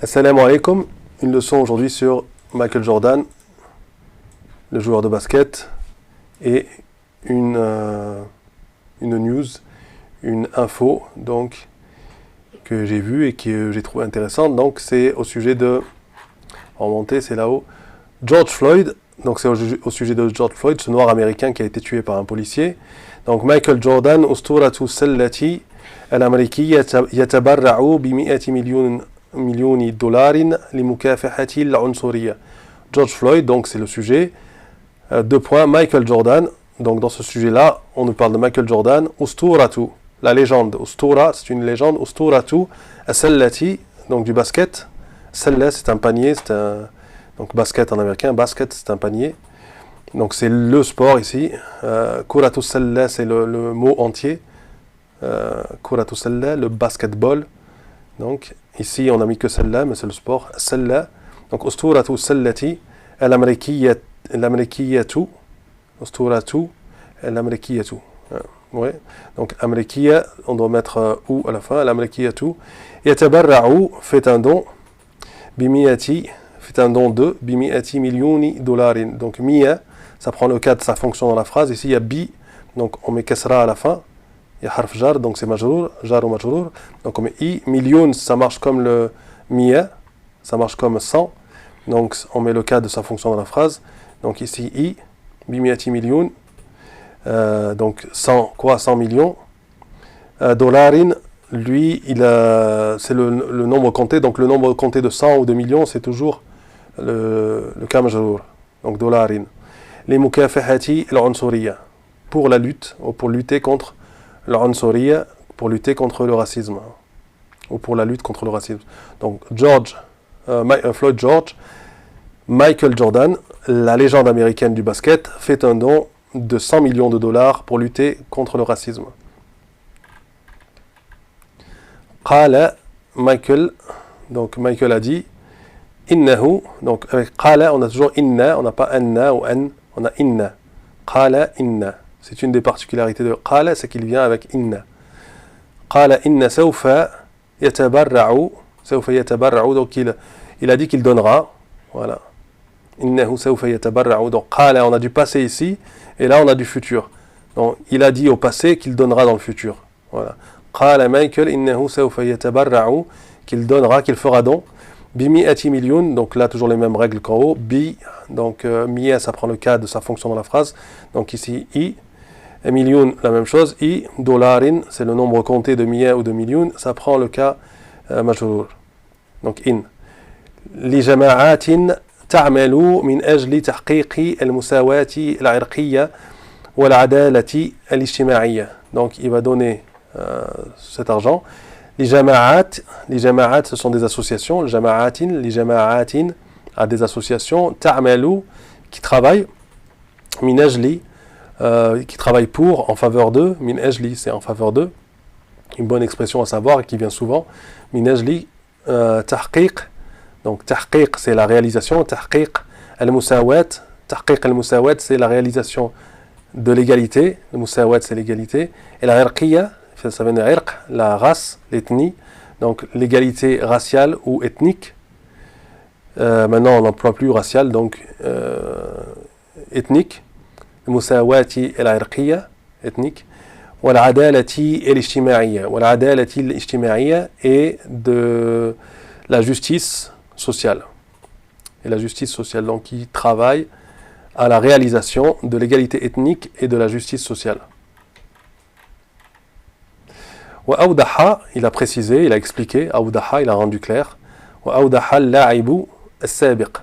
Assalamu alaikum, une leçon aujourd'hui sur Michael Jordan, le joueur de basket, et une news, une info donc que j'ai vue et que j'ai trouvé intéressante. Donc c'est au sujet de, en remonter, c'est là-haut, George Floyd. Donc c'est au sujet de George Floyd, ce noir américain qui a été tué par un policier. Donc Michael Jordan, usturatu sallati al-amriki yatabarra'u bi 100 millions dollars limukafahati al-unsuriyya. George Floyd, donc c'est le sujet. Deux points, Michael Jordan. Donc dans ce sujet-là, on nous parle de Michael Jordan. Usturatu, la légende. Ustura, c'est une légende. Usturatu as-sallati, donc du basket. Salla, c'est un panier, c'est un... Donc basket en américain, basket c'est un panier. Donc c'est le sport ici. Kuratu salla, c'est le mot entier. Kuratu salla, le basketball. Donc ici on a mis que salla, mais c'est le sport. Salla. Donc usturatu sallati al-amrikiyatu. Usturatu al-amrikiyatu. Ouais. Donc amrikiya, on doit mettre ou à la fin. Al-amrikiyatu. Yatabarra'u, fait un don. Bimiyati, fait un don de bimiati millioni dollars. Donc miya, ça prend le cas de sa fonction dans la phrase. Ici il y a bi, donc on met kasra à la fin. Il y a harf jar, donc c'est majrour, jar ou majrour. Donc on met i. Million, ça marche comme le miya, ça marche comme 100. Donc on met le cas de sa fonction dans la phrase. Donc ici i, bimiati million. Donc 100, quoi, 100 millions. Dollars, lui, c'est le nombre compté. Donc le nombre compté de 100 ou de millions, c'est toujours le cas majrour. Donc dollars. Les mukafahati al-unsuriyya. Pour la lutte, ou pour lutter contre l'unsuriyya, pour lutter contre le racisme. Ou pour la lutte contre le racisme. Donc Floyd George, Michael Jordan, la légende américaine du basket, fait un don de 100 millions de dollars pour lutter contre le racisme. Qala, Michael, donc Michael a dit, innahu, donc avec qala, on a toujours inna, on n'a pas anna ou an, on a inna. Qala, inna. C'est une des particularités de qala, c'est qu'il vient avec inna. Qala, inna sawfa yatabarra'u, donc il a dit qu'il donnera, voilà. Innahu sawfa yatabarra'u, donc qala, on a du passé ici, et là on a du futur. Donc il a dit au passé qu'il donnera dans le futur, voilà. Qala Michael innahu sawfa yatabarra'u, qu'il donnera, qu'il fera don. Bimiati million, donc là toujours les mêmes règles qu'en haut. Bi, donc miya, ça prend le cas de sa fonction dans la phrase. Donc ici i, et million, la même chose. I, dollarin, c'est le nombre compté de miya ou de million, ça prend le cas majrour. Donc in. Li jama'atin ta'malu min ajli tahqiqi al-musawati al-irqiyya wal adalati al-ijtima'iyya. Donc il va donner cet argent. Les jama'at, ce sont des associations. Les jama'atin, à des associations. Ta'malu, qui travaillent. Min ajli, qui travaillent pour, en faveur d'eux. Min ajli, c'est en faveur d'eux. Une bonne expression à savoir qui vient souvent. Min ajli, tahqiq. Donc tahqiq, c'est la réalisation. Tahqiq al-musawat. Tahqiq al-musawat, c'est la réalisation de l'égalité. Le musawat, c'est l'égalité. Et la irqiyya, ça vient de irq, la race, l'ethnie, donc l'égalité raciale ou ethnique. Maintenant on n'emploie plus racial, donc ethnique. Musawati et la irqiyya, ethnique. Wal adalati et l'ijtima'iyya. Wal adalati l'ijtima'iyya et de la justice sociale. Et la justice sociale, donc qui travaille à la réalisation de l'égalité ethnique et de la justice sociale. وأوضح, il a précisé, il a expliqué, أوضح, il a rendu clair. وأوضح اللاعب السابق.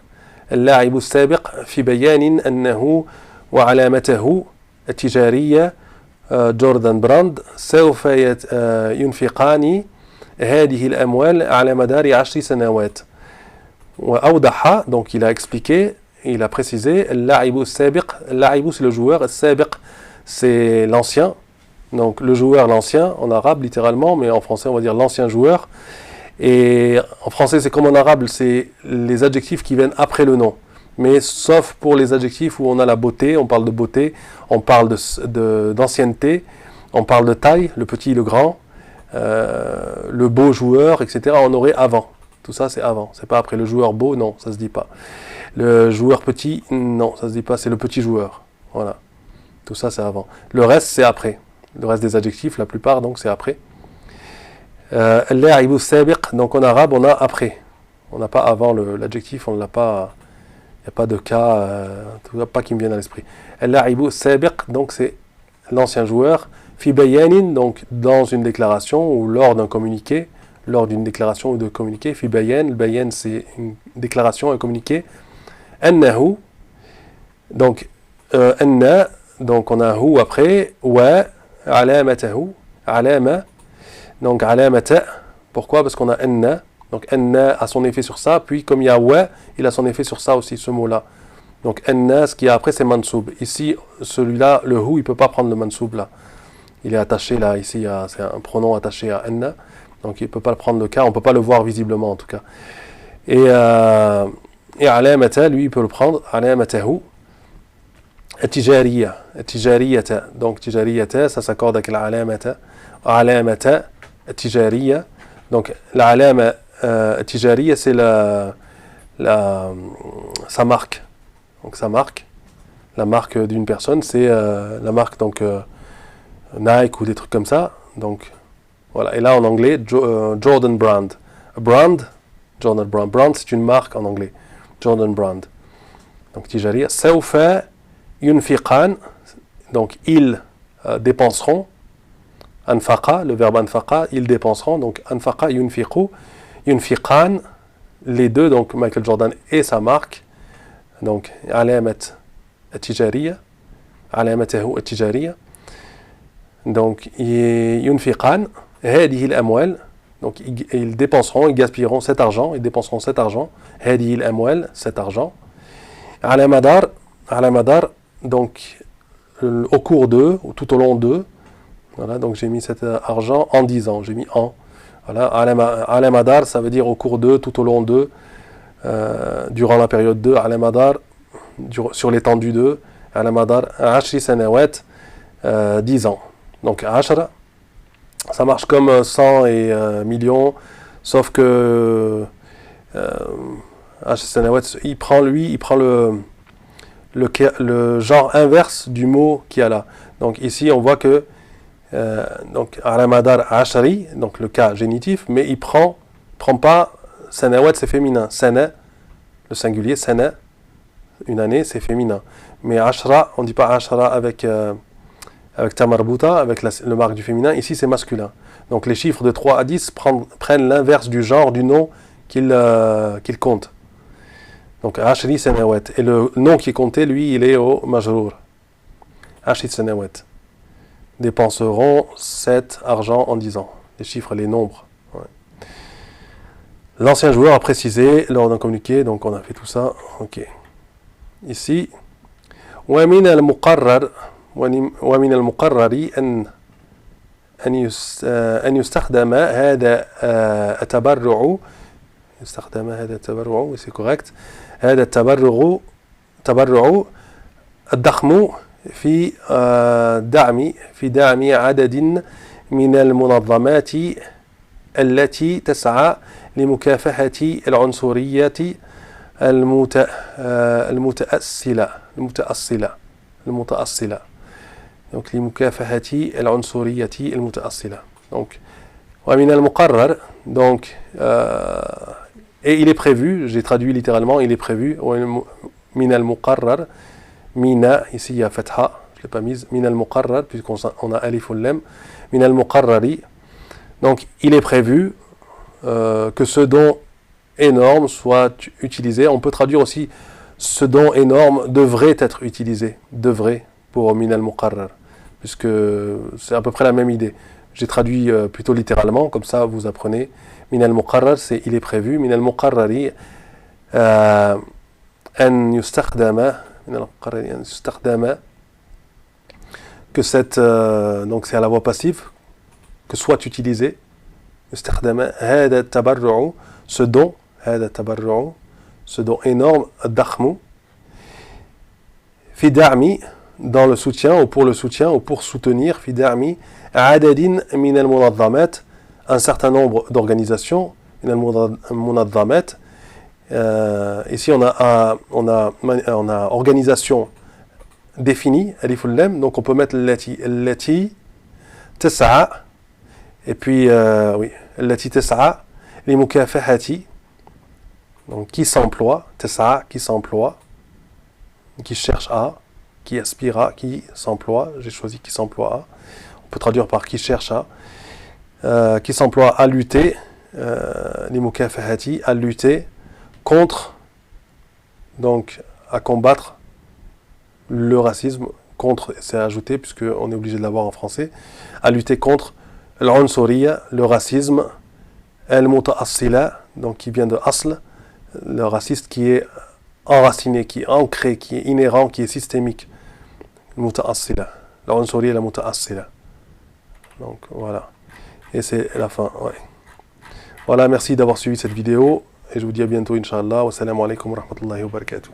اللاعب السابق في بيان أنه وعلامته التجارية جوردان براند سوف ينفقان هذه الأموال على مدار 10 سنوات. وأوضح, donc il a expliqué, il a précisé, اللاعب السابق, اللاعب c'est le joueur, السابق c'est l'ancien. Donc le joueur, l'ancien, en arabe littéralement, mais en français on va dire l'ancien joueur. Et en français c'est comme en arabe, c'est les adjectifs qui viennent après le nom. Mais sauf pour les adjectifs où on a la beauté, on parle de beauté, on parle d'ancienneté, on parle de taille, le petit, le grand, le beau joueur, etc. On aurait avant. tout ça c'est avant, c'est pas après. Le joueur beau, non, ça se dit pas. Le joueur petit, non, ça se dit pas, c'est le petit joueur. Voilà. Tout ça c'est avant. Le reste c'est après. Le reste des adjectifs, la plupart, donc c'est après. Al-la'ibu sabiq, donc en arabe on a après. On n'a pas avant l'adjectif, on ne l'a pas. Il n'y a pas de cas, pas qui me viennent à l'esprit. Al-la'ibu sabiq, donc c'est l'ancien joueur. Fi bayanin, donc dans une déclaration ou lors d'un communiqué. Lors d'une déclaration ou de communiqué. Fi bayan, le bayan c'est une déclaration, un communiqué. Annahu, donc anna, donc on a hu après. Wa, alamatahu, alama. Donc alamata, pourquoi? Parce qu'on a anna. Donc anna a son effet sur ça, puis comme il y a wa, il a son effet sur ça aussi, ce mot-là. Donc anna, ce qui est après c'est mansoub. Ici, celui-là, le hu, il ne peut pas prendre le mansoub là. Il est attaché là, ici, c'est un pronom attaché à anna. Donc il ne peut pas le prendre le cas, on ne peut pas le voir visiblement en tout cas. Et alamata, lui, il peut le prendre, alamatahu. Tijariya, tijariyata. Donc tijariyata, ça s'accorde avec l'alamata. Alamata, tijariya. Donc l'alama tijariya, c'est sa marque. Donc sa marque, la marque d'une personne, c'est la marque donc Nike ou des trucs comme ça. Donc voilà. Et là en anglais, Jordan Brand. Brand, Jordan Brand. Brand, c'est une marque en anglais. Jordan Brand. Donc tijariya. Sawfa yunfiqan. Donc ils dépenseront. Anfaqa, le verbe anfaqa, ils dépenseront. Donc anfaqa yunfiqu. Yunfiqan, les deux, donc Michael Jordan et sa marque. Donc alamat tijariya. Alamatahu tijariya. Donc yunfiqan. Hadihi al-amwal. Donc ils dépenseront, ils gaspilleront cet argent. Ils dépenseront cet argent. Hadihi al-amwal, cet argent. Alamadar. Donc au cours d'eux, ou tout au long d'eux. Voilà, donc j'ai mis cet argent en 10 ans, j'ai mis en. Voilà, alamadar, ça veut dire au cours d'eux, tout au long d'eux, durant la période 2, alamadar, sur l'étendue 2, alamadar, ashri sanawat, 10 ans. Donc ashra, ça marche comme 100 et millions, sauf que ashri sanawat, il prend le genre inverse du mot qu'il y a là. Donc ici, on voit que donc alamadar ashari, donc le cas génitif, mais il prend pas sanawat, c'est féminin. Sana, le singulier, sana, une année, c'est féminin. Mais ashra, on ne dit pas ashra avec tamarbuta, avec le marque du féminin. Ici, c'est masculin. Donc les chiffres de 3 à 10 prennent l'inverse du genre du nom qu'il compte. Donc ashri sanawat. Et le nom qui est compté, lui, il est au majrour. Ashri sanawat. Dépenseront 7 argent en 10 ans. Les chiffres, les nombres. Ouais. L'ancien joueur a précisé lors d'un communiqué, donc on a fait tout ça. Ok. Ici, ومن المقرر أن يستخدم هذا التبرع c'est correct. هذا التبرع الضخم في دعم عدد من المنظمات التي تسعى لمكافحة العنصرية المتأصلة donc لمكافحة العنصرية المتأصلة donc ومن المقرر donc et il est prévu, j'ai traduit littéralement, il est prévu من المقرر Mina, ici il y a fatha, je ne l'ai pas mise, min al-muqarrar, puisqu'on a alif ul-lam, min al-muqarrari. Donc il est prévu que ce don énorme soit utilisé. On peut traduire aussi ce don énorme devrait être utilisé, devrait, pour min al-muqarrar, puisque c'est à peu près la même idée. J'ai traduit plutôt littéralement, comme ça vous apprenez. Min al-muqarrar, c'est il est prévu, min al-muqarrari, an yustakhdama, que cette donc c'est à la voix passive que soit utilisé ce don énorme fi da'mi dans le soutien ou pour le soutien ou pour soutenir fi da'mi adadin min al-munazzamat un certain nombre d'organisations المنظمات. Ici on a organisation définie, alif lam, donc on peut mettre التي تسعى, et puis oui, التي تسعى لمكافحة, donc qui s'emploie, تسعى qui s'emploie, qui cherche à, qui aspire à, qui s'emploie, j'ai choisi qui s'emploie à, on peut traduire par qui cherche à, qui s'emploie à lutter, لمكافحة, à lutter contre, donc à combattre le racisme, contre, c'est ajouté puisqu'on est obligé de l'avoir en français, à lutter contre l'عنصرية, le racisme, المتأصلة, donc qui vient de asl, le raciste qui est enraciné, qui est ancré, qui est inhérent, qui est systémique, المتأصلة, العنصرية المتأصلة. Donc voilà, et c'est la fin. Ouais. Voilà, merci d'avoir suivi cette vidéo. Et je vous dis à bientôt, Inch'Allah. Wassalamu alaikum wa rahmatullahi wa barakatuh.